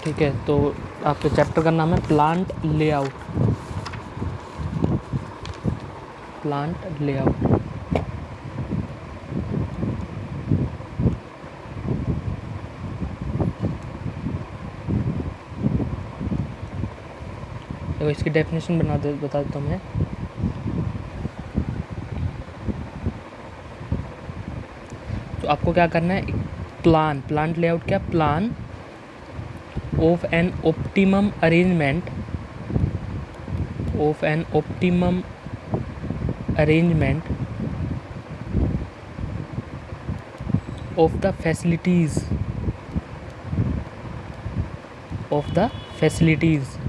ठीक है, तो आपके चैप्टर का नाम है प्लांट लेआउट। Plant layout. तो इसकी डेफिनेशन बता देता हूँ मैं। तो आपको क्या करना है, प्लांट लेआउट क्या, plan of an optimum arrangement of the facilities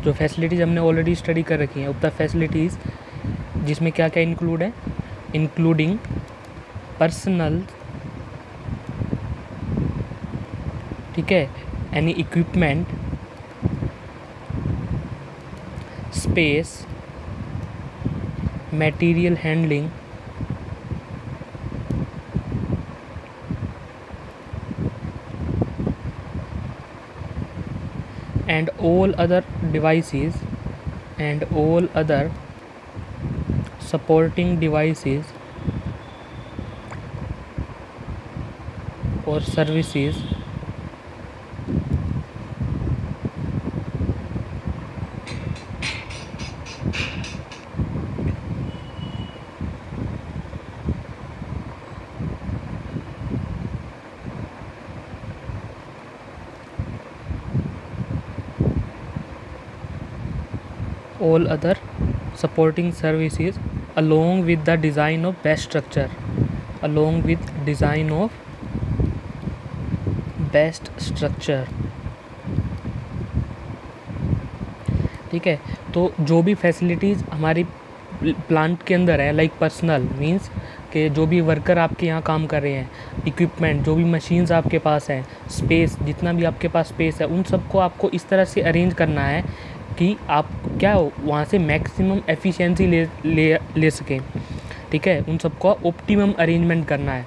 जो फैसिलिटीज़ हमने ऑलरेडी स्टडी कर रखी हैं, ऑफ द फैसिलिटीज़, जिसमें क्या क्या इंक्लूड है, इंक्लूडिंग पर्सनल, ठीक है, any equipment, space, material handling, and all other devices and all other supporting devices or services all other supporting services along with the design of best structure, ठीक है। तो जो भी फैसिलिटीज़ हमारी plant के अंदर है, लाइक पर्सनल मींस कि जो भी वर्कर आपके यहाँ काम कर रहे हैं, इक्विपमेंट, जो भी मशीन्स आपके पास हैं, स्पेस, जितना भी आपके पास स्पेस है, उन सबको आपको इस तरह से अरेंज करना है कि आप क्या हो वहाँ से मैक्सिमम एफिशिएंसी ले सकें, ठीक है। उन सबको ऑप्टिमम अरेंजमेंट करना है।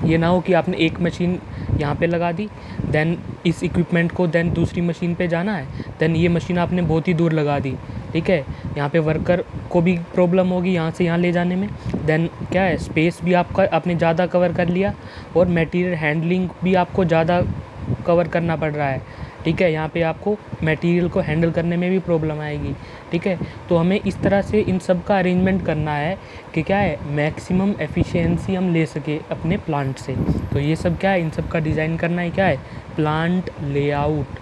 ये ना हो कि आपने एक मशीन यहाँ पे लगा दी, देन इस इक्विपमेंट को देन दूसरी मशीन पे जाना है, देन ये मशीन आपने बहुत ही दूर लगा दी, ठीक है। यहाँ पे वर्कर को भी प्रॉब्लम होगी यहाँ से यहाँ ले जाने में, देन क्या है, स्पेस भी आपने ज़्यादा कवर कर लिया और मटेरियल हैंडलिंग भी आपको ज़्यादा कवर करना पड़ रहा है, ठीक है। यहाँ पे आपको मटेरियल को हैंडल करने में भी प्रॉब्लम आएगी, ठीक है। तो हमें इस तरह से इन सब का अरेंजमेंट करना है कि क्या है, मैक्सिमम एफिशिएंसी हम ले सके अपने प्लांट से। तो ये सब क्या है, इन सब का डिज़ाइन करना है, क्या है, प्लांट लेआउट,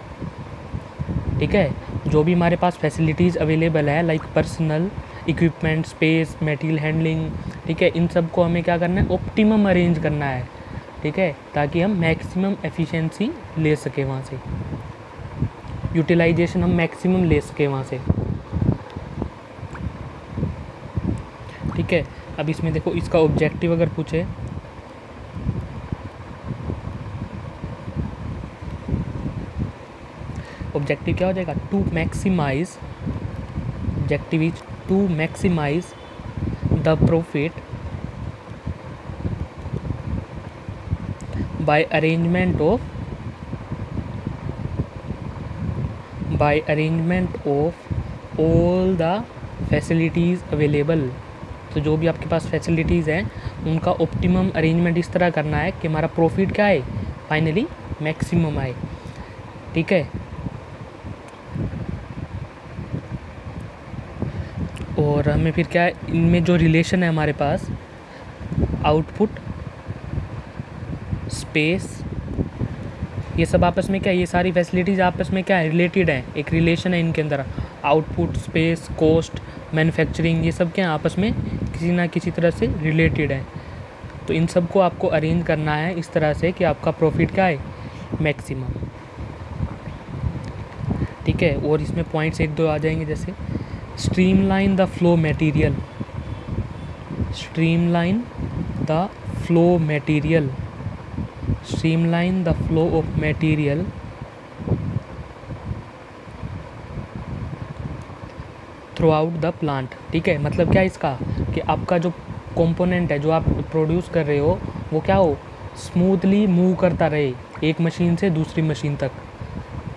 ठीक है। जो भी हमारे पास फैसिलिटीज़ अवेलेबल है, like personal, equipment, space, material handling, ठीक है, इन सब को हमें क्या करना है, ऑप्टिमम अरेंज करना है, ठीक है, ताकि हम मैक्सिमम एफिशिएंसी ले सकें वहाँ से, यूटिलाइजेशन हम मैक्सिमम ले सकें वहाँ से, ठीक है। अब इसमें देखो, इसका ऑब्जेक्टिव अगर पूछे, ऑब्जेक्टिव क्या हो जाएगा, to maximize, objective is to maximize the profit by arrangement of all the facilities available। तो जो भी आपके पास फैसिलिटीज़ हैं उनका ऑप्टिमम अरेंजमेंट इस तरह करना है कि हमारा प्रॉफिट क्या है, फाइनली मैक्सिमम आए, ठीक है। और हमें फिर क्या है, इनमें जो रिलेशन है हमारे पास, आउटपुट, स्पेस, ये सब आपस में क्या है, ये सारी फैसिलिटीज़ आपस में क्या है, रिलेटेड हैं, एक रिलेशन है इनके अंदर, आउटपुट, स्पेस, कॉस्ट, मैन्युफैक्चरिंग, ये सब क्या है, आपस में किसी ना किसी तरह से रिलेटेड है। तो इन सब को आपको अरेंज करना है इस तरह से कि आपका प्रॉफिट क्या है, मैक्सिमम, ठीक है। और इसमें पॉइंट्स एक दो आ जाएंगे, जैसे streamline the flow material, streamline the flow of material through out the plant. ठीक है, मतलब क्या इसका कि आपका जो कंपोनेंट है जो आप प्रोड्यूस कर रहे हो वो क्या हो, स्मूथली मूव करता रहे एक मशीन से दूसरी मशीन तक।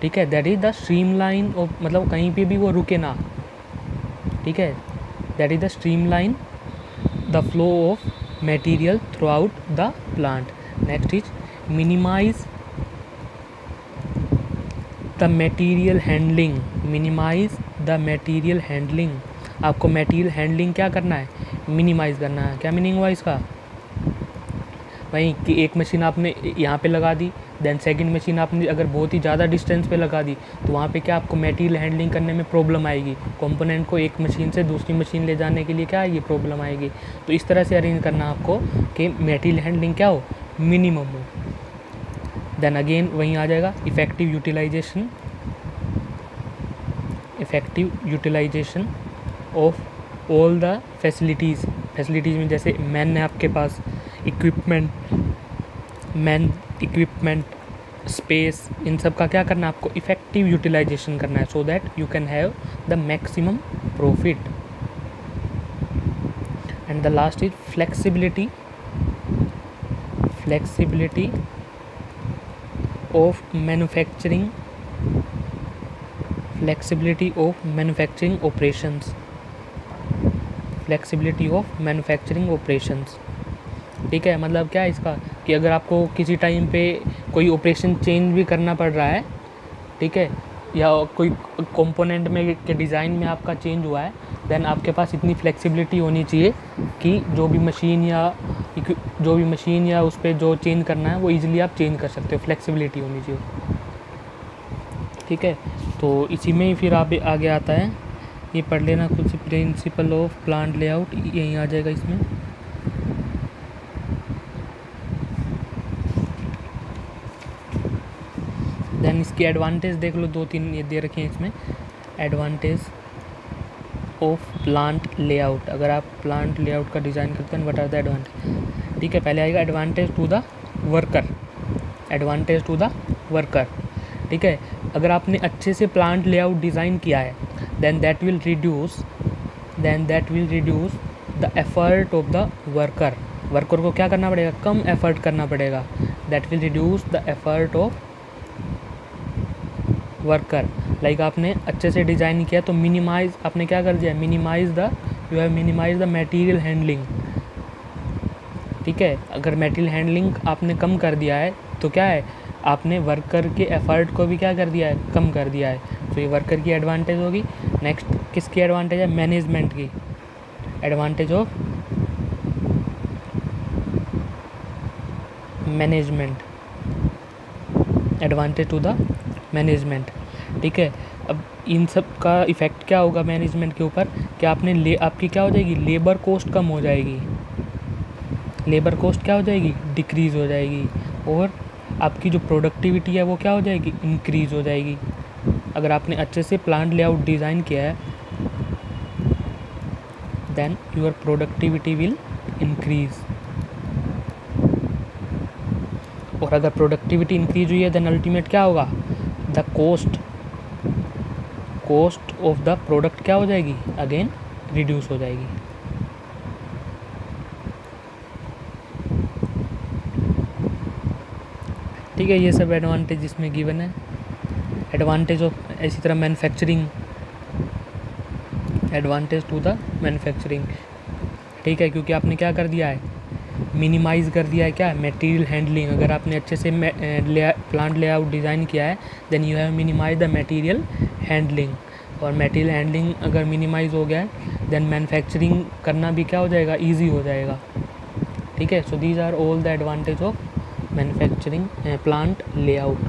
ठीक है, that is the streamline of, मतलब कहीं पे भी वो रुके ना, ठीक है, that is the streamline the flow of material throughout the plant. Next is minimize the material handling, minimize the material handling. आपको मटेरियल हैंडलिंग क्या करना है, मिनिमाइज़ करना है। क्या मीनिंग हुआ इसका, वहीं कि एक मशीन आपने यहाँ पे लगा दी, देन सेकंड मशीन आपने अगर बहुत ही ज़्यादा डिस्टेंस पे लगा दी तो वहाँ पे क्या आपको मटेरियल हैंडलिंग करने में प्रॉब्लम आएगी, कंपोनेंट को एक मशीन से दूसरी मशीन ले जाने के लिए क्या आएगी, प्रॉब्लम आएगी। तो इस तरह से अरेंज करना आपको कि मटेरियल हैंडलिंग क्या हो, मिनिमम हो। देन अगेन वहीं आ जाएगा effective utilization, effective utilization of all the facilities, facilities में जैसे मैन है आपके पास, इक्विपमेंट, मैन, इक्विपमेंट, स्पेस, इन सब का क्या करना है आपको, इफ़ेक्टिव यूटिलाइजेशन करना है, so that you can have the maximum profit. And the last is flexibility, flexibility of manufacturing, flexibility of manufacturing operations, flexibility of manufacturing operations. ठीक है, मतलब क्या है इसका कि अगर आपको किसी टाइम पे कोई ऑपरेशन चेंज भी करना पड़ रहा है, ठीक है, या कोई कंपोनेंट में के डिज़ाइन में आपका चेंज हुआ है, देन आपके पास इतनी फ्लेक्सिबिलिटी होनी चाहिए कि जो भी मशीन या उस पर जो चेंज करना है वो इजीली आप चेंज कर सकते हो, फ्लेक्सिबिलिटी होनी चाहिए। ठीक है, तो इसी में ही फिर आप आगे आता है, ये पढ़ लेना कुछ प्रिंसिपल ऑफ प्लांट लेआउट, यहीं आ जाएगा इसमें। देन इसकी एडवांटेज देख लो, 2-3 ये दे रखे हैं इसमें, एडवांटेज ऑफ प्लांट लेआउट। अगर आप प्लांट लेआउट का डिज़ाइन करते हैं, व्हाट आर द एडवांटेज। ठीक है, पहले आएगा advantage to the worker, advantage to the worker. ठीक है, अगर आपने अच्छे से प्लांट लेआउट डिज़ाइन किया है, then that will reduce the effort of the worker. Worker को क्या करना पड़ेगा, कम एफर्ट करना पड़ेगा, that will reduce the effort of worker. Like आपने अच्छे से डिज़ाइन किया तो मिनिमाइज, आपने क्या कर दिया, you have minimize the material handling. ठीक है, अगर मटेरियल हैंडलिंग आपने कम कर दिया है तो क्या है, आपने वर्कर के एफर्ट को भी क्या कर दिया है, कम कर दिया है। तो ये वर्कर की एडवांटेज होगी। नेक्स्ट किसकी एडवांटेज है, मैनेजमेंट की, advantage of management, advantage to the management. ठीक है, अब इन सब का इफ़ेक्ट क्या होगा मैनेजमेंट के ऊपर, कि आपकी क्या हो जाएगी, लेबर कॉस्ट कम हो जाएगी, लेबर कॉस्ट क्या हो जाएगी, डिक्रीज़ हो जाएगी, और आपकी जो प्रोडक्टिविटी है वो क्या हो जाएगी, इंक्रीज़ हो जाएगी। अगर आपने अच्छे से प्लांट लेआउट डिज़ाइन किया है, then your productivity will increase. और अगर प्रोडक्टिविटी इंक्रीज हुई है, देन अल्टीमेट क्या होगा, the cost of the product क्या हो जाएगी, अगेन रिड्यूस हो जाएगी। ठीक है, ये सब एडवांटेज इसमें गिवन है। एडवांटेज ऑफ, इसी तरह manufacturing, advantage to the manufacturing. ठीक है, क्योंकि आपने क्या कर दिया है, मिनिमाइज़ कर दिया है क्या, मटेरियल हैंडलिंग। अगर आपने अच्छे से प्लांट लेआउट डिज़ाइन किया है, then you have minimize the material handling. और मटेरियल हैंडलिंग अगर मिनिमाइज़ हो गया है, देन मैन्युफैक्चरिंग करना भी क्या हो जाएगा, ईजी हो जाएगा। ठीक है, so these are all the advantage of manufacturing plant layout.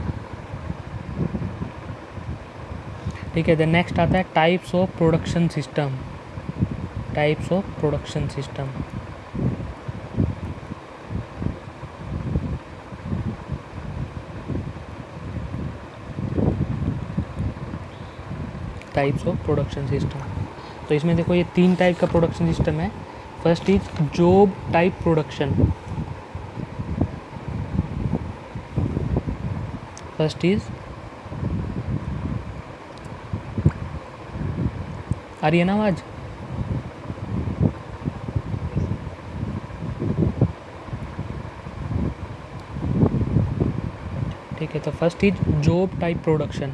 ठीक है, देन नेक्स्ट आता है types of production system, types of production system. Types of production system. तो इसमें देखो ये 3 टाइप का प्रोडक्शन सिस्टम है। First is job type production, first is, आ रही है ना आवाज, ठीक है, तो first is job type production.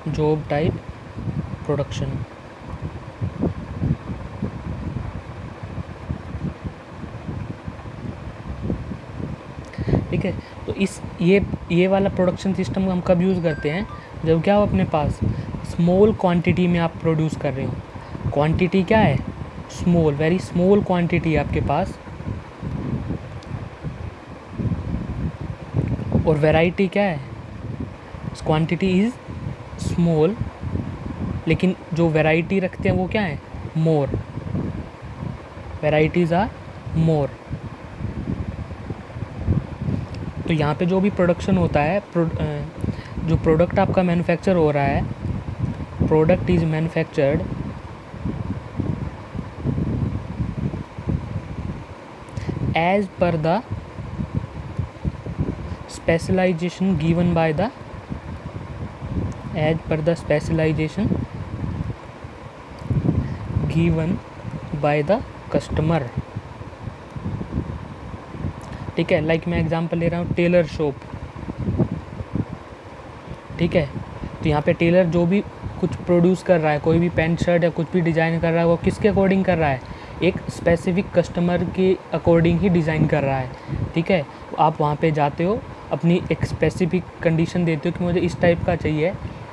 Job type production, ठीक है। तो इस ये वाला प्रोडक्शन सिस्टम हम कब यूज़ करते हैं, जब क्या हो अपने पास स्मॉल क्वांटिटी में आप प्रोड्यूस कर रहे हो। क्वांटिटी क्या है, स्मॉल, वेरी स्मॉल क्वांटिटी है आपके पास, और वैरायटी क्या है, क्वांटिटी इज़ स्मॉल, लेकिन जो वैरायटी रखते हैं वो क्या है, मोर, वैराइटीज़ आर मोर। तो यहाँ पे जो भी प्रोडक्शन होता है, जो प्रोडक्ट आपका मैन्युफैक्चर हो रहा है, product is manufactured as per the specialization given by the, as per the specialization given by the customer, ठीक है। लाइक मैं एग्जांपल ले रहा हूँ टेलर शॉप, ठीक है। तो यहाँ पे टेलर जो भी कुछ प्रोड्यूस कर रहा है, कोई भी पैंट शर्ट या कुछ भी डिज़ाइन कर रहा है, वो किसके अकॉर्डिंग कर रहा है, एक स्पेसिफिक कस्टमर के अकॉर्डिंग ही डिज़ाइन कर रहा है, ठीक है। तो आप वहाँ पे जाते हो, अपनी एक स्पेसिफिक कंडीशन देते हो कि मुझे इस टाइप का चाहिए,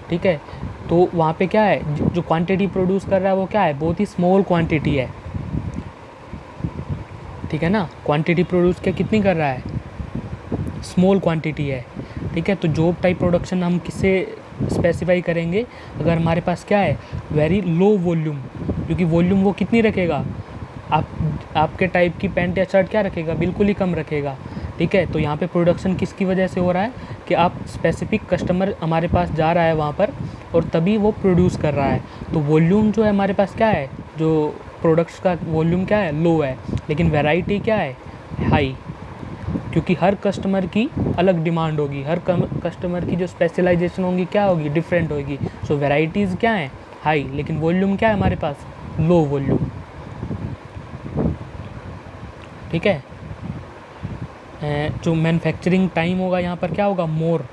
ठीक है। तो वहाँ पे क्या है, जो क्वांटिटी प्रोड्यूस कर रहा है वो क्या है, बहुत ही स्मॉल क्वांटिटी है, ठीक है ना। क्वांटिटी प्रोड्यूस क्या कितनी कर रहा है, स्मॉल क्वांटिटी है, ठीक है। तो जॉब टाइप प्रोडक्शन हम किससे स्पेसिफाई करेंगे, अगर हमारे पास क्या है, वेरी लो वॉल्यूम, क्योंकि वॉल्यूम वो कितनी रखेगा, आपके टाइप की पैंट या शर्ट क्या रखेगा, बिल्कुल ही कम रखेगा, ठीक है। तो यहाँ पे प्रोडक्शन किसकी वजह से हो रहा है कि आप स्पेसिफिक कस्टमर हमारे पास जा रहा है वहाँ पर, और तभी वो प्रोड्यूस कर रहा है। तो वॉल्यूम जो है हमारे पास क्या है, जो प्रोडक्ट्स का वॉल्यूम क्या है, लो है, लेकिन वैरायटी क्या है, हाई, क्योंकि हर कस्टमर की अलग डिमांड होगी, हर कस्टमर की जो स्पेशलाइजेशन होगी क्या होगी, डिफरेंट होगी। सो वैराइटीज़ क्या है, हाई, लेकिन वॉल्यूम क्या है हमारे पास, लो वॉल्यूम, ठीक है। जो मैन्युफैक्चरिंग टाइम होगा यहाँ पर क्या होगा, मोर,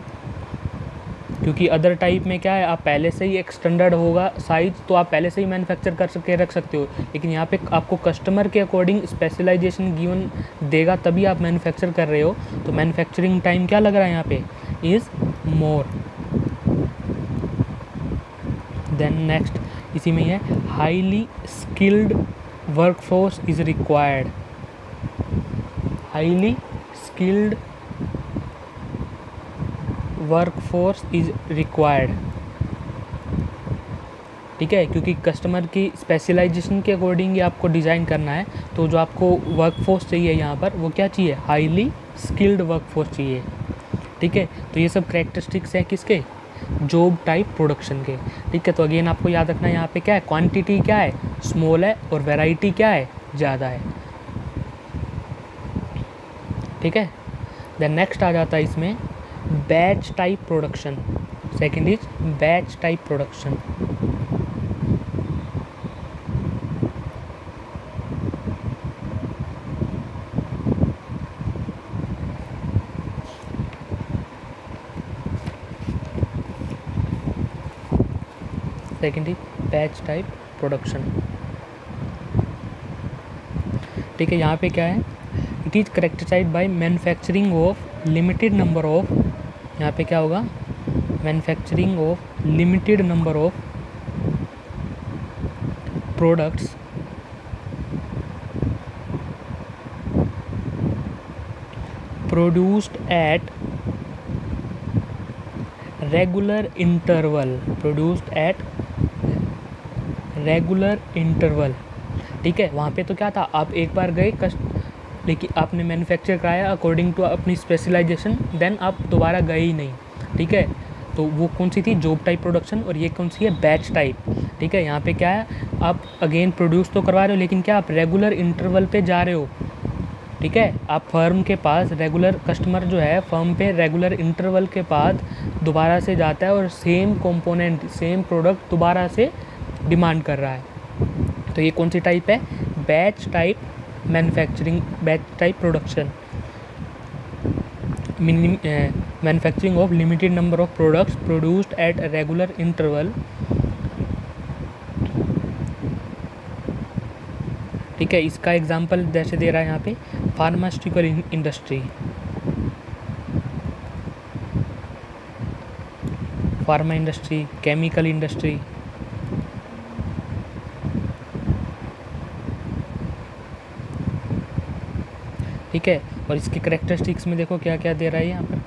क्योंकि अदर टाइप में क्या है, आप पहले से ही एक स्टैंडर्ड होगा साइज, तो आप पहले से ही मैन्युफैक्चर कर सके रख सकते हो, लेकिन यहाँ पे आपको कस्टमर के अकॉर्डिंग स्पेशलाइजेशन गिवन देगा, तभी आप मैन्युफैक्चर कर रहे हो। तो मैन्युफैक्चरिंग टाइम क्या लग रहा है यहाँ पे, इज़ मोर। देन नेक्स्ट इसी में ही है, highly skilled workforce is required, highly skilled workforce is required, ठीक है, क्योंकि कस्टमर की स्पेशलाइजेशन के अकॉर्डिंग ही आपको डिज़ाइन करना है। तो जो आपको वर्कफोर्स चाहिए यहाँ पर, वो क्या चाहिए, हाईली स्किल्ड वर्कफोर्स चाहिए, ठीक है। तो ये सब कैरेक्टरिस्टिक्स हैं किसके, जॉब टाइप प्रोडक्शन के, ठीक है। तो अगेन आपको याद रखना है यहाँ पे क्या है, क्वांटिटी क्या है, स्मॉल है, और वैरायटी क्या है, ज़्यादा है, ठीक है। देन नेक्स्ट आ जाता है इसमें batch type production. Second is batch type production, second is batch type production, ठीक है। यहाँ पे क्या है, it is characterized by manufacturing of limited number of, यहाँ पे क्या होगा, manufacturing of limited number of products produced at regular interval, produced at regular interval, ठीक है। वहाँ पे तो क्या था, आप एक बार गए लेकिन आपने मैन्युफैक्चर कराया अकॉर्डिंग टू अपनी स्पेशलाइजेशन, देन आप दोबारा गए ही नहीं, ठीक है। तो वो कौन सी थी, जॉब टाइप प्रोडक्शन, और ये कौन सी है, बैच टाइप, ठीक है। यहाँ पे क्या है, आप अगेन प्रोड्यूस तो करवा रहे हो, लेकिन क्या आप रेगुलर इंटरवल पे जा रहे हो, ठीक है। आप फर्म के पास रेगुलर, कस्टमर जो है फर्म पे रेगुलर इंटरवल के बाद दोबारा से जाता है और सेम कंपोनेंट, सेम प्रोडक्ट दोबारा से डिमांड कर रहा है। तो ये कौन सी टाइप है, batch type manufacturing, batch type production, manufacturing of limited number of products produced at regular interval. ठीक है, इसका एग्जांपल जैसे दे रहा है यहाँ पे pharmaceutical industry, pharma industry, chemical industry. ठीक है, और इसके करेक्टरिस्टिक्स में देखो क्या क्या दे रहा है यहाँ पर।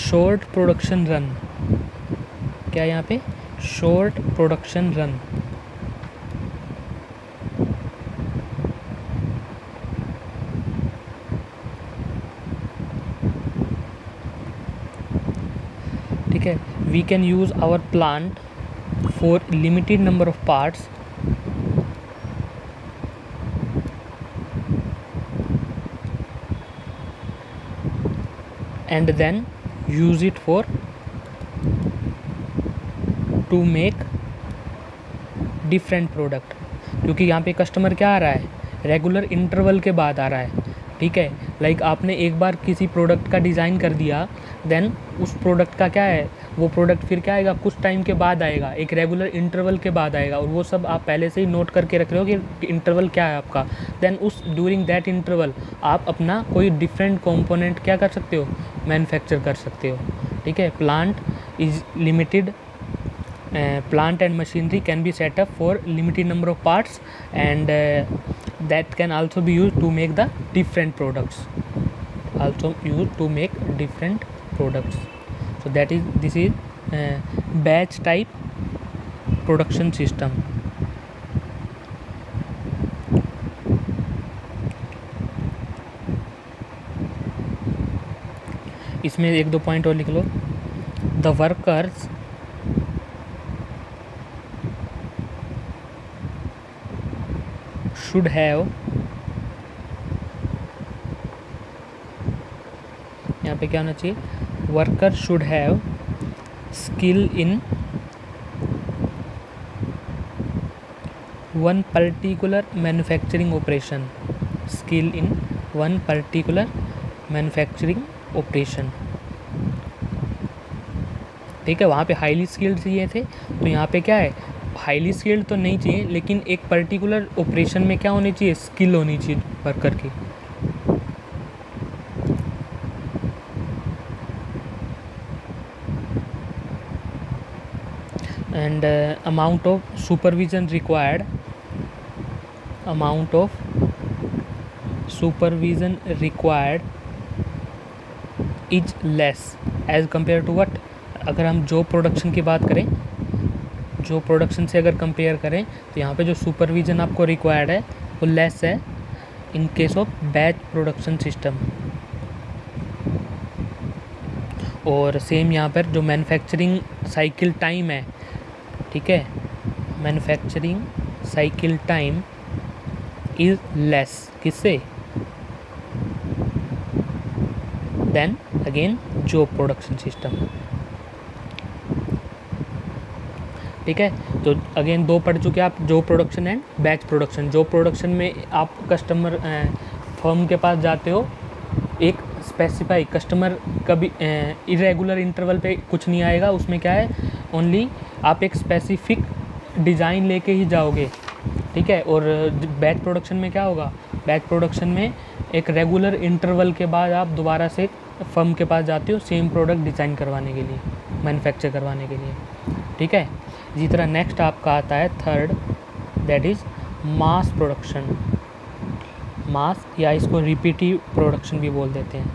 शॉर्ट प्रोडक्शन रन, क्या यहाँ पे शॉर्ट प्रोडक्शन रन। ठीक है, we can use our plant for limited number of parts and then use it for to make different product। क्योंकि यहाँ पे कस्टमर क्या आ रहा है, रेगुलर इंटरवल के बाद आ रहा है। ठीक है, लाइक आपने एक बार किसी प्रोडक्ट का डिज़ाइन कर दिया, देन उस प्रोडक्ट का क्या है, वो प्रोडक्ट फिर क्या आएगा, कुछ टाइम के बाद आएगा, एक रेगुलर इंटरवल के बाद आएगा, और वो सब आप पहले से ही नोट करके रख रहे हो कि इंटरवल क्या है आपका। देन उस ड्यूरिंग दैट इंटरवल आप अपना कोई डिफरेंट कंपोनेंट क्या कर सकते हो, मैन्युफैक्चर कर सकते हो। ठीक है, plant is limited, plant and machinery can be set up for limited number of parts and that can also be used to make the different products, also used to make different products। So that is, this is batch type production system। इसमें एक दो point और लिख लो। The workers should have, यहाँ पे क्या होना चाहिए, worker should have skill in one particular manufacturing operation, skill in one particular manufacturing operation. ठीक है, वहाँ पे हाईली स्किल्ड चाहिए थे, तो यहाँ पे क्या है, हाईली स्किल्ड तो नहीं चाहिए, लेकिन एक पर्टिकुलर ऑपरेशन में क्या होनी चाहिए, स्किल होनी चाहिए वर्कर की। And amount of supervision required, amount of supervision required is less as compare to what. अगर हम जॉब प्रोडक्शन की बात करें, जो प्रोडक्शन से अगर कंपेयर करें, तो यहाँ पे जो सुपरविजन आपको रिक्वायर्ड है वो लेस है in case of batch production system. और सेम यहाँ पर जो मैन्युफैक्चरिंग साइकिल टाइम है, ठीक है, manufacturing cycle time is less, किससे, then again job production system. ठीक है, तो अगेन दो पढ़ चुके आप, job production and batch production. Job production में आप कस्टमर फर्म के पास जाते हो, एक स्पेसिफाई कस्टमर कभी इरेगुलर इंटरवल पे कुछ नहीं आएगा, उसमें क्या है, ओनली आप एक स्पेसिफिक डिज़ाइन लेके ही जाओगे। ठीक है, और बैच प्रोडक्शन में क्या होगा, बैच प्रोडक्शन में एक रेगुलर इंटरवल के बाद आप दोबारा से फर्म के पास जाते हो सेम प्रोडक्ट डिज़ाइन करवाने के लिए, मैन्युफैक्चर करवाने के लिए। ठीक है, इसी तरह नेक्स्ट आपका आता है third, that is mass production. Mass या इसको रिपीटिव प्रोडक्शन भी बोल देते हैं,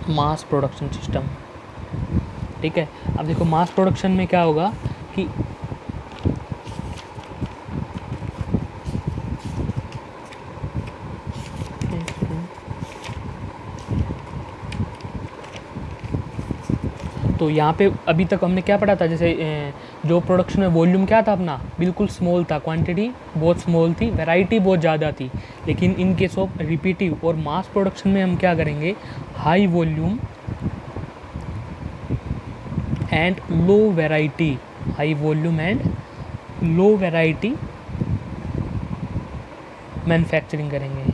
मास प्रोडक्शन सिस्टम। ठीक है, अब देखो मास प्रोडक्शन में क्या होगा कि तो यहाँ पे अभी तक हमने क्या पढ़ा था, जैसे जो प्रोडक्शन में वॉल्यूम क्या था अपना, बिल्कुल स्मॉल था, क्वांटिटी बहुत स्मॉल थी, वैरायटी बहुत ज़्यादा थी। लेकिन इन केस ऑफ रिपीटिव और मास प्रोडक्शन में हम क्या करेंगे, high volume and low variety, high volume and low variety manufacturing करेंगे।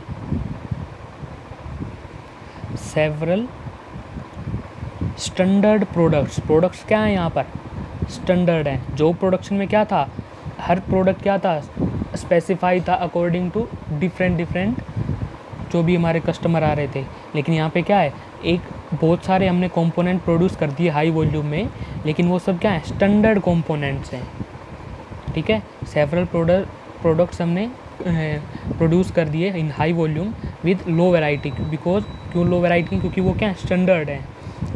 सेवरल स्टैंडर्ड प्रोडक्ट्स क्या है यहाँ पर, स्टैंडर्ड है। जो प्रोडक्शन में क्या था, हर प्रोडक्ट क्या था, स्पेसिफाई था अकॉर्डिंग टू डिफरेंट जो भी हमारे कस्टमर आ रहे थे। लेकिन यहाँ पे क्या है, एक बहुत सारे हमने कंपोनेंट प्रोड्यूस कर दिए हाई वॉल्यूम में, लेकिन वो सब क्या है, स्टैंडर्ड कंपोनेंट्स हैं। ठीक है, सेवरल प्रोडक्ट्स हमने प्रोड्यूस कर दिए in high volume with low variety. Because क्यों लो वैरायटी, क्योंकि वो क्या है, स्टैंडर्ड है।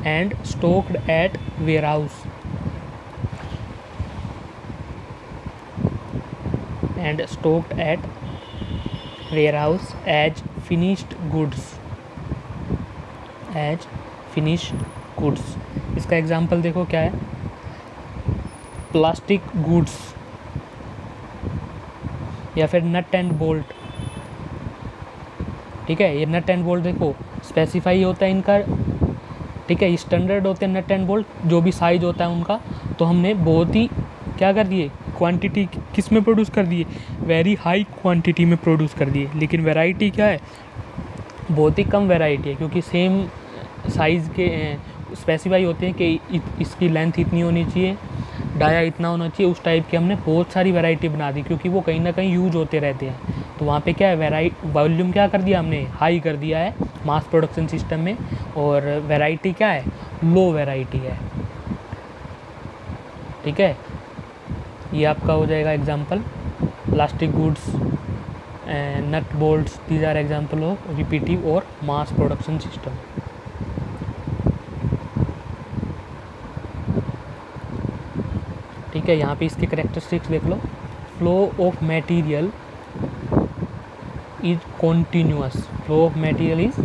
And stocked at warehouse, and stocked at warehouse as finished goods. इसका एग्जांपल देखो क्या है, प्लास्टिक गुड्स या फिर नट एंड बोल्ट। ठीक है, ये नट एंड बोल्ट देखो स्पेसिफाई होता है इनका। ठीक है, ये स्टैंडर्ड होते हैं नट एंड बोल्ट, जो भी साइज होता है उनका। तो हमने बहुत ही क्या कर दिए, क्वांटिटी किस में प्रोड्यूस कर दिए, वेरी हाई क्वांटिटी में प्रोड्यूस कर दिए। लेकिन वैरायटी क्या है, बहुत ही कम वैरायटी है, क्योंकि सेम साइज़ के स्पेसिफाई होते हैं कि इसकी लेंथ इतनी होनी चाहिए, डाया इतना होना चाहिए, उस टाइप के हमने बहुत सारी वैरायटी बना दी, क्योंकि वो कहीं ना कहीं यूज होते रहते हैं। तो वहाँ पे क्या है, वॉल्यूम क्या कर दिया हमने, हाई कर दिया है मास प्रोडक्शन सिस्टम में, और वैरायटी क्या है, लो वैरायटी है। ठीक है, ये आपका हो जाएगा example, plastic goods, nut bolts, these are example of repetitive और मास प्रोडक्शन सिस्टम। ठीक है, यहाँ पे इसके करेक्टरिस्टिक्स देख लो। Flow of material is continuous, flow of material is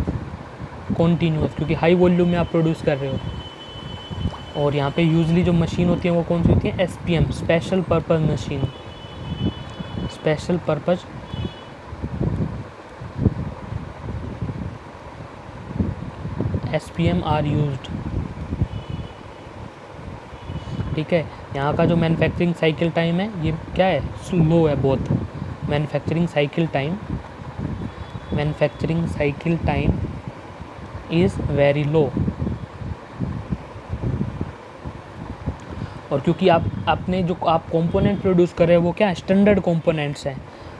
continuous, क्योंकि हाई वॉल्यूम में आप प्रोड्यूस कर रहे हो। और यहाँ पे यूजली जो मशीन होती है वो कौन सी होती है, SPM, special purpose machine, special purpose SPM are used. ठीक है, यहाँ का जो मैन्युफैक्चरिंग साइकिल टाइम है ये क्या है, स्लो है बहुत। Manufacturing cycle time is very low. और क्योंकि आपने जो आप कंपोनेंट प्रोड्यूस कर रहे हो वो क्या है, स्टैंडर्ड कंपोनेंट्स हैं।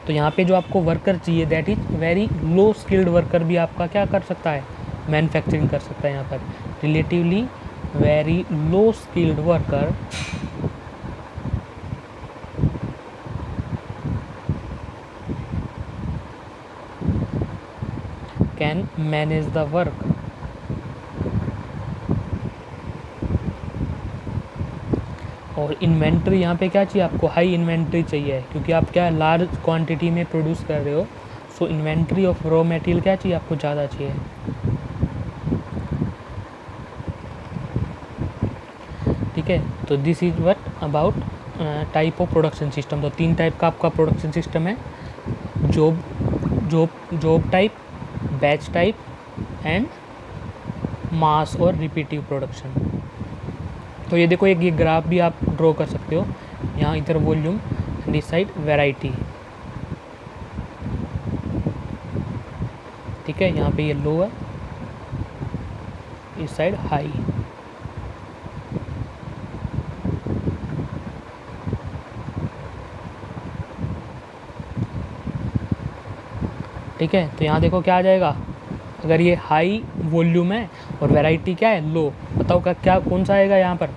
तो यहाँ पे जो आपको वर्कर चाहिए, that is very low skilled worker भी आपका क्या कर सकता है, मैन्युफैक्चरिंग कर सकता है। यहाँ पर relatively very low skilled worker can manage the work. और इन्वेंट्री यहाँ पे क्या चाहिए आपको, हाई इन्वेंट्री चाहिए, क्योंकि आप क्या लार्ज क्वांटिटी में प्रोड्यूस कर रहे हो। सो इन्वेंट्री ऑफ रॉ मटेरियल क्या चाहिए आपको, ज़्यादा चाहिए। ठीक है, तो this is what about type of production system. तो 3 टाइप का आपका प्रोडक्शन सिस्टम है, job type, batch type and mass और रिपीटिव प्रोडक्शन। तो ये देखो, एक ये ग्राफ भी आप ड्रॉ कर सकते हो, यहाँ इधर वॉल्यूम, दिस साइड वैरायटी। ठीक है, यहाँ पे ये लो है, इस साइड हाई। ठीक है, तो यहाँ देखो क्या आ जाएगा, अगर ये हाई वॉल्यूम है और वैरायटी क्या है, लो, बताओ क्या कौन सा आएगा यहाँ पर,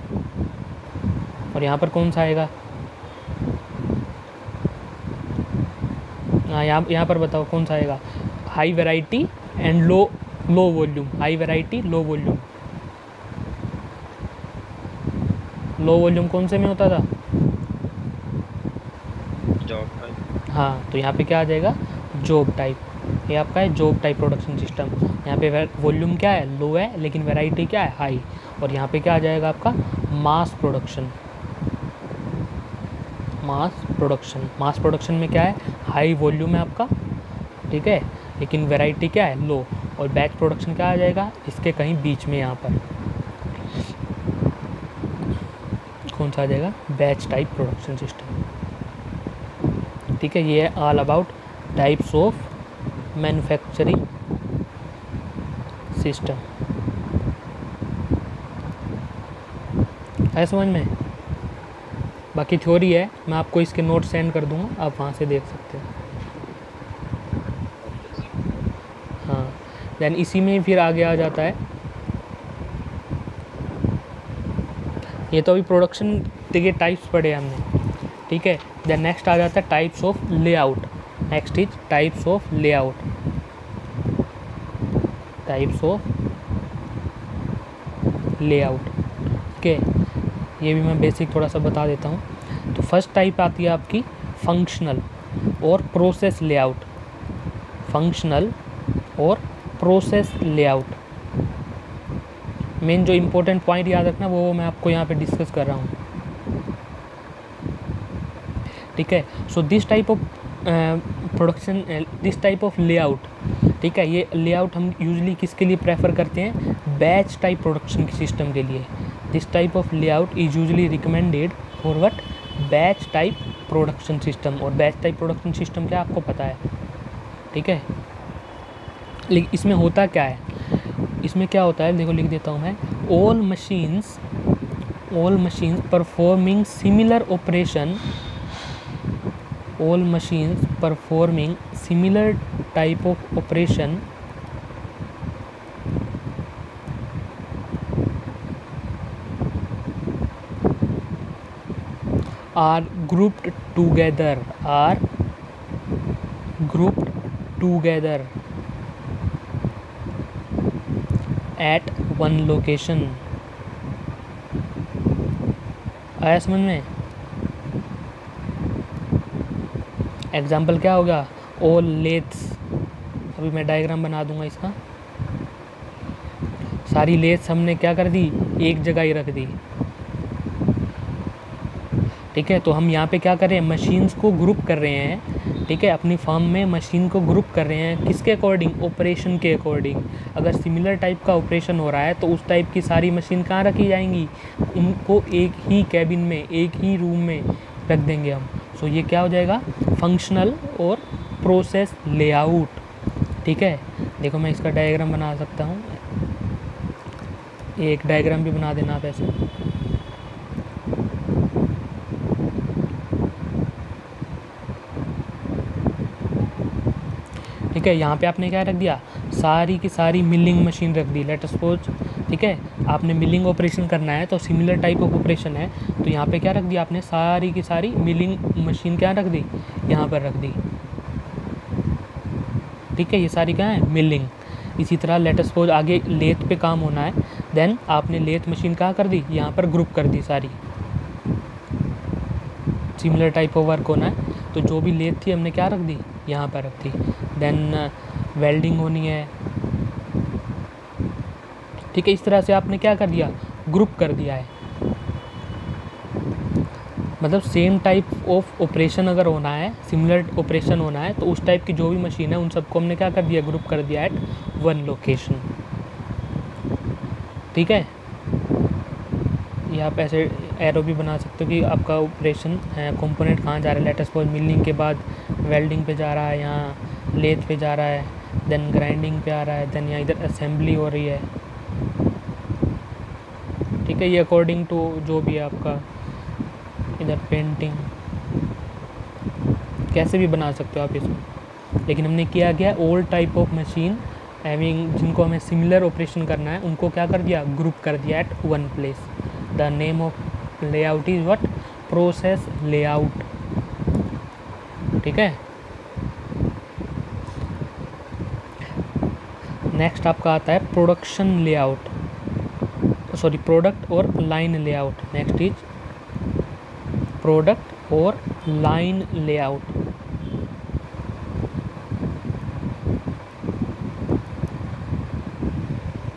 और यहाँ पर कौन सा आएगा। हाँ, यहाँ पर बताओ कौन सा आएगा, high variety and low volume, high variety low volume. Low volume कौन से में होता था, जॉब टाइप। हाँ, तो यहाँ पे क्या आ जाएगा, जॉब टाइप। ये आपका है जॉब टाइप प्रोडक्शन सिस्टम। यहाँ पे वॉल्यूम क्या है, लो है, लेकिन वैरायटी क्या है, हाई। और यहाँ पे क्या आ जाएगा आपका, मास प्रोडक्शन। मास प्रोडक्शन में क्या है, हाई वॉल्यूम है आपका, ठीक है, लेकिन वैरायटी क्या है, लो। और बैच प्रोडक्शन क्या आ जाएगा, इसके कहीं बीच में, यहाँ पर कौन सा आ जाएगा, बैच टाइप प्रोडक्शन सिस्टम। ठीक है, ये है all about types of manufacturing system. है समझ में? बाकी थ्योरी है, मैं आपको इसके नोट सेंड कर दूंगा, आप वहाँ से देख सकते हो। हाँ, देन इसी में फिर आगे आ जाता है, ये तो अभी प्रोडक्शन के टाइप्स पढ़े हमने, ठीक है। देन नेक्स्ट आ जाता है types of layout. Next is types of layout. Types of layout, okay, ये भी मैं बेसिक थोड़ा सा बता देता हूँ। तो फर्स्ट टाइप आती है आपकी फंक्शनल और प्रोसेस लेआउट। फंक्शनल और प्रोसेस लेआउट, मेन जो इम्पोर्टेंट पॉइंट याद रखना वो मैं आपको यहाँ पे डिस्कस कर रहा हूँ, ठीक है। So this type of production, this type of layout, ठीक है, ये लेआउट हम यूजली किसके लिए प्रेफर करते हैं? बैच टाइप प्रोडक्शन के सिस्टम के लिए। This type of layout is usually recommended for what? Batch type production system. और बैच टाइप प्रोडक्शन सिस्टम क्या आपको पता है, ठीक है। लेकिन इसमें होता क्या है, इसमें क्या होता है, देखो लिख देता हूँ मैं, all machines performing similar operation, all machines performing similar type of operation are grouped together at one location। आया समझ में? एग्जाम्पल क्या होगा? ऑल लेथ्स, अभी मैं डायग्राम बना दूंगा इसका। सारी लेथ्स हमने क्या कर दी? एक जगह ही रख दी, ठीक है। तो हम यहाँ पे क्या कर रहे हैं? मशीन्स को ग्रुप कर रहे हैं, ठीक है। अपनी फर्म में मशीन को ग्रुप कर रहे हैं, किसके अकॉर्डिंग? ऑपरेशन के अकॉर्डिंग। अगर सिमिलर टाइप का ऑपरेशन हो रहा है तो उस टाइप की सारी मशीन कहाँ रखी जाएंगी? उनको एक ही कैबिन में, एक ही रूम में रख देंगे हम। सो ये क्या हो जाएगा? फंक्शनल और प्रोसेस लेआउट, ठीक है। देखो मैं इसका डायग्राम बना सकता हूँ, एक डायग्राम भी बना देना आप ऐसे, ठीक है। यहाँ पे आपने क्या रख दिया? सारी की सारी मिलिंग मशीन रख दी, लेट सपोज, ठीक है। आपने मिलिंग ऑपरेशन करना है तो सिमिलर टाइप ऑफ ऑपरेशन है, तो यहाँ पे क्या रख दिया आपने? सारी की सारी मिलिंग मशीन क्या रख दी? यहाँ पर रख दी, ठीक है। ये सारी क्या है? मिलिंग। इसी तरह लेट सपोज आगे लेथ पे काम होना है, देन आपने लेथ मशीन कहाँ कर दी? यहाँ पर ग्रुप कर दी सारी, सिमिलर टाइप ऑफ वर्क होना है तो जो भी लेथ थी हमने क्या रख दी? यहाँ पर रख दी। देन वेल्डिंग होनी है, ठीक है। इस तरह से आपने क्या कर दिया? ग्रुप कर दिया है। मतलब सेम टाइप ऑफ ऑपरेशन अगर होना है, सिमिलर ऑपरेशन होना है, तो उस टाइप की जो भी मशीन है उन सबको हमने क्या कर दिया? ग्रुप कर दिया एट वन लोकेशन, ठीक है। ये आप ऐसे एरो भी बना सकते हो कि आपका ऑपरेशन कंपोनेंट कहाँ जा रहा है। लेट सपोज मिलिंग के बाद वेल्डिंग पे जा रहा है, यहाँ लेथ पे जा रहा है, देन ग्राइंडिंग पे आ रहा है, देन यहाँ इधर असेंबली हो रही है, ठीक है। ये अकॉर्डिंग टू जो भी है आपका, इधर पेंटिंग कैसे भी बना सकते हो आप इसमें। लेकिन हमने किया गया all type of machine having, जिनको हमें सिमिलर ऑपरेशन करना है उनको क्या कर दिया? ग्रुप कर दिया at one place. The name of layout is what? Process layout, ठीक है। नेक्स्ट आपका आता है प्रोडक्शन लेआउट, सॉरी प्रोडक्ट और line layout. Next is product और लाइन लेआउट।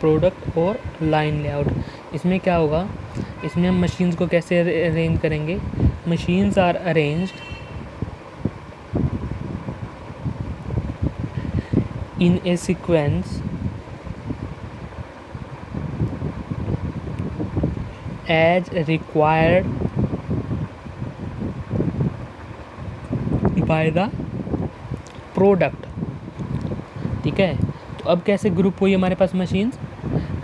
प्रोडक्ट और लाइन लेआउट, इसमें क्या होगा? इसमें हम मशीन्स को कैसे अरेंज करेंगे? Machines are arranged in a sequence as required by the product, ठीक है। तो तो अब कैसे ग्रुप हुई हमारे पास मशीन्स,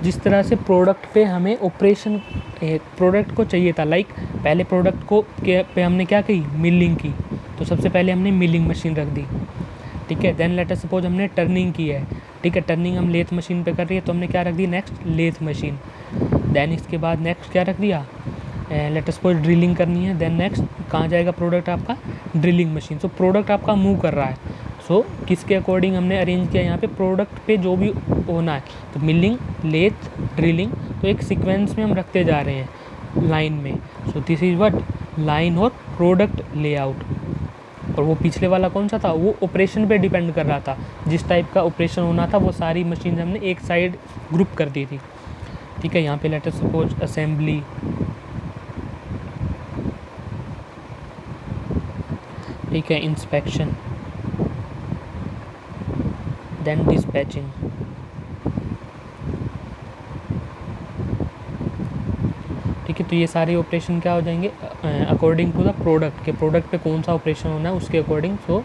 जिस तरह से प्रोडक्ट पे हमें ऑपरेशन प्रोडक्ट को चाहिए था, लाइक पहले प्रोडक्ट को पे हमने क्या की, मिलिंग की, तो सबसे पहले हमने मिलिंग मशीन रख दी, ठीक है। देन लेट अस सपोज हमने टर्निंग की है, ठीक है, टर्निंग हम लेथ मशीन पे कर रही है, तो हमने क्या रख दी, नेक्स्ट लेथ मशीन। देन इसके बाद नेक्स्ट क्या रख दिया, लेट अस सपोज ड्रिलिंग करनी है, देन नेक्स्ट कहाँ जाएगा प्रोडक्ट आपका, ड्रिलिंग मशीन। सो प्रोडक्ट आपका मूव कर रहा है, सो किसके अकॉर्डिंग हमने अरेंज किया यहाँ पे, प्रोडक्ट पे जो भी होना है, तो मिलिंग, लेथ, ड्रिलिंग, तो एक सीक्वेंस में हम रखते जा रहे हैं लाइन में। So this is what, line और प्रोडक्ट लेआउट। और वो पिछले वाला कौन सा था, वो ऑपरेशन पे डिपेंड कर रहा था, जिस टाइप का ऑपरेशन होना था वो सारी मशीन हमने एक साइड ग्रुप कर दी थी, ठीक है। यहाँ पे लेट अस सपोज असेंबली, ठीक है, इंस्पेक्शन, देन डिस्पैचिंग, ठीक है। तो ये सारे ऑपरेशन क्या हो जाएंगे, अकॉर्डिंग टू द प्रोडक्ट, के प्रोडक्ट पे कौन सा ऑपरेशन होना है उसके अकॉर्डिंग। सो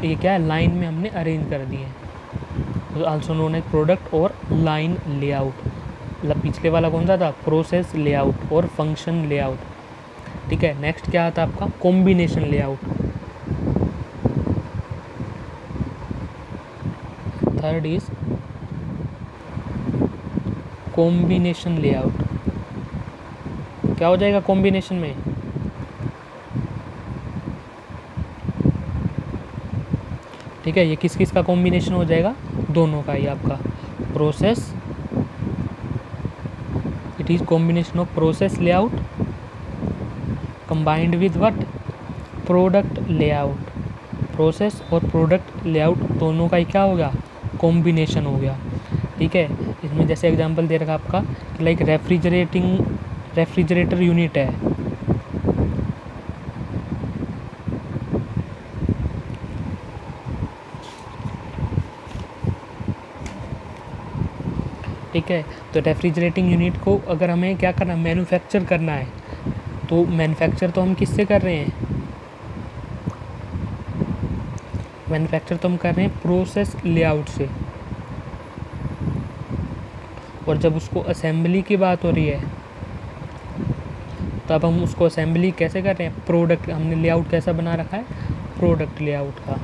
ये क्या है, लाइन में हमने अरेंज कर दिए हैं, आल्सो नोन एज प्रोडक्ट और लाइन लेआउट। मतलब पिछले वाला कौन सा था, प्रोसेस लेआउट और फंक्शन लेआउट, ठीक है। नेक्स्ट क्या आता है आपका, combination layout. Third is combination layout. क्या हो जाएगा कॉम्बिनेशन में, ठीक है, ये किस किस का कॉम्बिनेशन हो जाएगा, दोनों का ही आपका process, it is combination of process layout combined with what, product layout. Process और प्रोडक्ट लेआउट दोनों का ही क्या हो गया, कॉम्बिनेशन हो गया, ठीक है। इसमें जैसे एग्जांपल दे रखा आपका, लाइक रेफ्रिजरेटर यूनिट है, ठीक है। तो रेफ्रिजरेटिंग यूनिट को अगर हमें क्या करना, मैन्युफैक्चर करना है, तो मैन्युफैक्चर तो हम किससे कर रहे हैं, मैन्युफैक्चर तो हम कर रहे हैं प्रोसेस लेआउट से। और जब उसको असेंबली की बात हो रही है, तब हम उसको असेंबली कैसे कर रहे हैं, प्रोडक्ट, हमने लेआउट कैसा बना रखा है, प्रोडक्ट लेआउट का,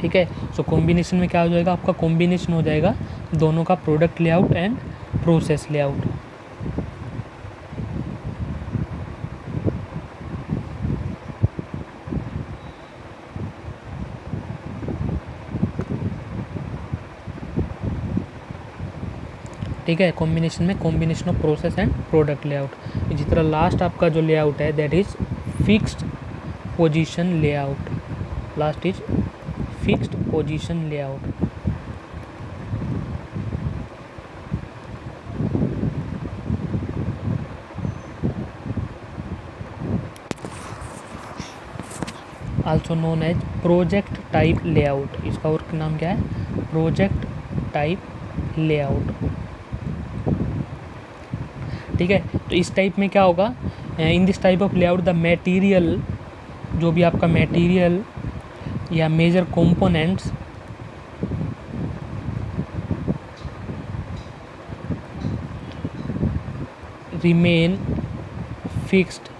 ठीक है। सो कॉम्बिनेशन में क्या हो जाएगा आपका, कॉम्बिनेशन हो जाएगा दोनों का, product layout and process layout. ठीक है, कॉम्बिनेशन में combination of process and product layout. इसी तरह लास्ट आपका जो लेआउट है that is fixed position layout. Last is fixed position layout. Also known as project type layout. इसका और नाम क्या है, प्रोजेक्ट टाइप लेआउट, ठीक है। तो इस टाइप में क्या होगा, in this type of layout the material, जो भी आपका मटेरियल या major components remain fixed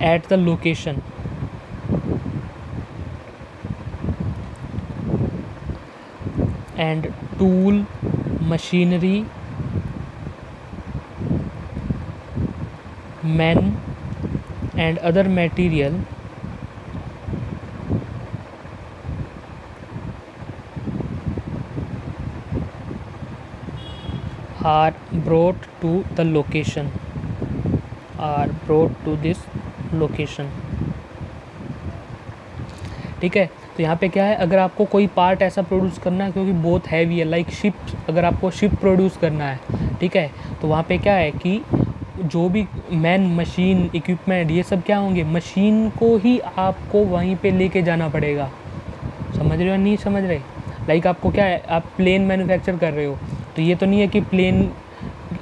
at the location and tool, machinery, men and other material are brought to the location, are brought to this location, ठीक है। तो यहाँ पे क्या है, अगर आपको कोई पार्ट ऐसा प्रोड्यूस करना है क्योंकि बहुत हैवी है, लाइक शिप, अगर आपको शिप प्रोड्यूस करना है, ठीक है, तो वहाँ पे क्या है कि जो भी मैन, मशीन, इक्विपमेंट, ये सब क्या होंगे, मशीन को ही आपको वहीं पे लेके जाना पड़ेगा। समझ रहे हो नहीं समझ रहे, लाइक आपको क्या है, आप प्लेन मैन्युफैक्चर कर रहे हो, तो ये तो नहीं है कि प्लेन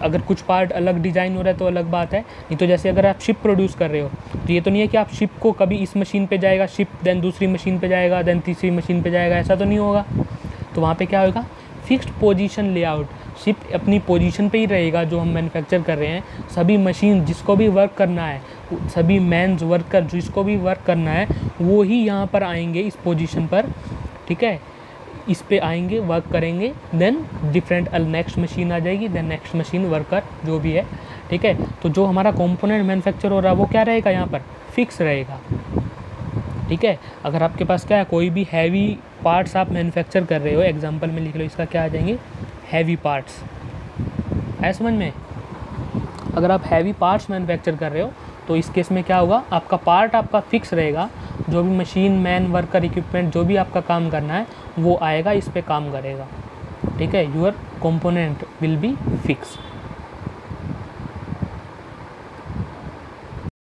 अगर कुछ पार्ट अलग डिज़ाइन हो रहा है तो अलग बात है, नहीं तो जैसे अगर आप शिप प्रोड्यूस कर रहे हो तो ये तो नहीं है कि आप शिप को कभी इस मशीन पे जाएगा शिप, देन दूसरी मशीन पे जाएगा, देन तीसरी मशीन पे जाएगा, ऐसा तो नहीं होगा। तो वहाँ पे क्या होगा, फिक्स्ड पोजीशन लेआउट, शिप अपनी पोजीशन पे ही रहेगा जो हम मैन्युफैक्चर कर रहे हैं। सभी मशीन जिसको भी वर्क करना है, सभी मैन्स वर्कर जिसको भी वर्क करना है वो ही यहाँ पर आएंगे इस पोजीशन पर, ठीक है, इस पे आएंगे, वर्क करेंगे, देन डिफरेंट नेक्स्ट मशीन आ जाएगी, देन नेक्स्ट मशीन वर्कर जो भी है, ठीक है। तो जो हमारा कंपोनेंट मैन्युफैक्चर हो रहा है वो क्या रहेगा, यहाँ पर फिक्स रहेगा, ठीक है। अगर आपके पास क्या है, कोई भी हैवी पार्ट्स आप मैन्युफैक्चर कर रहे हो, एग्जांपल में लिख लो, इसका क्या आ जाएंगे, हैवी पार्ट्स, है समझ में। अगर आप हैवी पार्ट्स मैन्युफैक्चर कर रहे हो तो इस केस में क्या होगा, आपका पार्ट आपका फिक्स रहेगा, जो भी मशीन मैन वर्कर इक्विपमेंट जो भी आपका काम करना है वो आएगा, इस पे काम करेगा, ठीक है। Your component will be fix.